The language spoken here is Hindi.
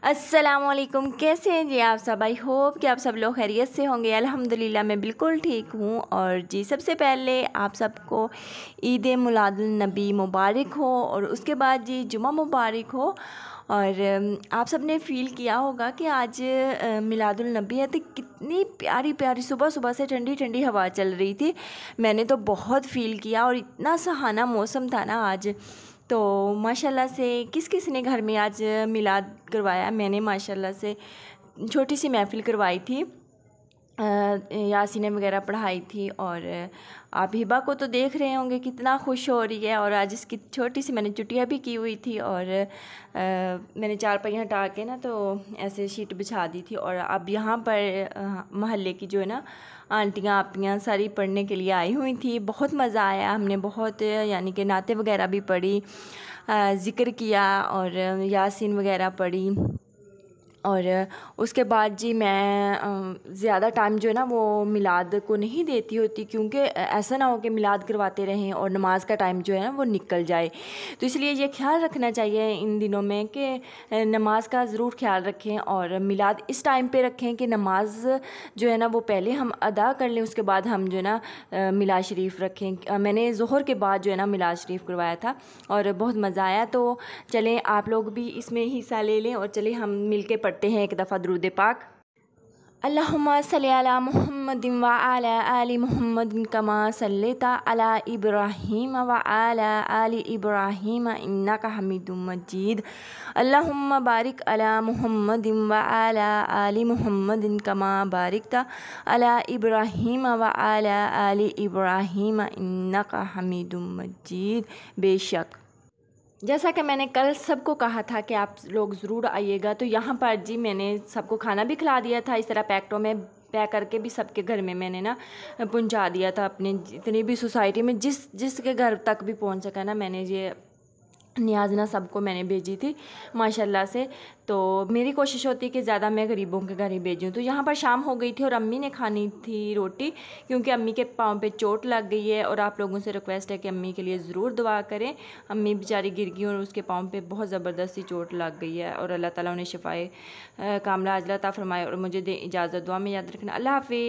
अस्सलामुअलैकुम, कैसे हैं जी आप सब। आई होप कि आप सब लोग खैरियत से होंगे। अल्हम्दुलिल्लाह मैं बिल्कुल ठीक हूँ। और जी सबसे पहले आप सबको ईद मिलादुन नबी मुबारक हो और उसके बाद जी जुमा मुबारक हो। और आप सब ने फ़ील किया होगा कि आज मिलादुल नबी है तो कितनी प्यारी प्यारी सुबह सुबह से ठंडी ठंडी हवा चल रही थी। मैंने तो बहुत फ़ील किया और इतना सुहाना मौसम था ना आज। तो माशाल्लाह से किस किस ने घर में आज मिलाद करवाया। मैंने माशाल्लाह से छोटी सी महफ़िल करवाई थी, यासीन वगैरह पढ़ाई थी। और आप हिबा को तो देख रहे होंगे कितना खुश हो रही है। और आज इसकी छोटी सी मैंने चुटिया भी की हुई थी और मैंने चारपाई हटा के ना तो ऐसे शीट बिछा दी थी। और अब यहाँ पर महल्ले की जो है ना आंटियाँ आपियाँ सारी पढ़ने के लिए आई हुई थी। बहुत मज़ा आया, हमने बहुत यानी कि नाते वगैरह भी पढ़ी, ज़िक्र किया और यासीन वगैरह पढ़ी। और उसके बाद जी मैं ज़्यादा टाइम जो है ना वो मिलाद को नहीं देती होती, क्योंकि ऐसा ना हो कि मिलाद करवाते रहें और नमाज का टाइम जो है ना वो निकल जाए। तो इसलिए ये ख्याल रखना चाहिए इन दिनों में कि नमाज का ज़रूर ख्याल रखें और मिलाद इस टाइम पे रखें कि नमाज जो है ना वो पहले हम अदा कर लें, उसके बाद हम जो है ना मिलाद शरीफ रखें। मैंने ज़ोहर के बाद जो है ना मिलाद शरीफ करवाया था और बहुत मज़ा आया। तो चलें आप लोग भी इसमें हिस्सा ले लें और चलें हम मिल के पढ़ते हैं एक दफ़ा दुरूद पाक। अल्लाहुम्मा सल्ली अला मुहम्मदिन व अला आलि मुहम्मदिन कमा सल्लैता अला इब्राहीम व अला आलि इब्राहीम इन्नका हमीदुम मजीद। अल्लाहुम्मा बारिक अला मुहम्मदिन व अला आलि मुहम्मदिन कमा बारिकता अला इब्राहीम व अला आलि इब्राहीम इन्नका हमीदुम मजीद। बेशक जैसा कि मैंने कल सबको कहा था कि आप लोग ज़रूर आइएगा, तो यहाँ पर जी मैंने सबको खाना भी खिला दिया था। इस तरह पैकेटों में पैक करके भी सबके घर में मैंने ना पहुँचा दिया था। अपने जितनी भी सोसाइटी में जिसके घर तक भी पहुँच सका ना, मैंने ये नियाज़ना सबको मैंने भेजी थी माशाल्लाह से। तो मेरी कोशिश होती है कि ज़्यादा मैं गरीबों के घर ही भेजूँ। तो यहाँ पर शाम हो गई थी और अम्मी ने खानी थी रोटी, क्योंकि अम्मी के पाँव पे चोट लग गई है। और आप लोगों से रिक्वेस्ट है कि अम्मी के लिए ज़रूर दुआ करें। अम्मी बेचारी गिर गई और उसके पाँव पे बहुत ज़बरदस्ती चोट लग गई है और अल्लाह ताला उन्हें शिफाए कामला अजला अता फरमाए। और मुझे दे इजाज़त, दुआ में याद रखना। अल्लाह हाफ़िज़।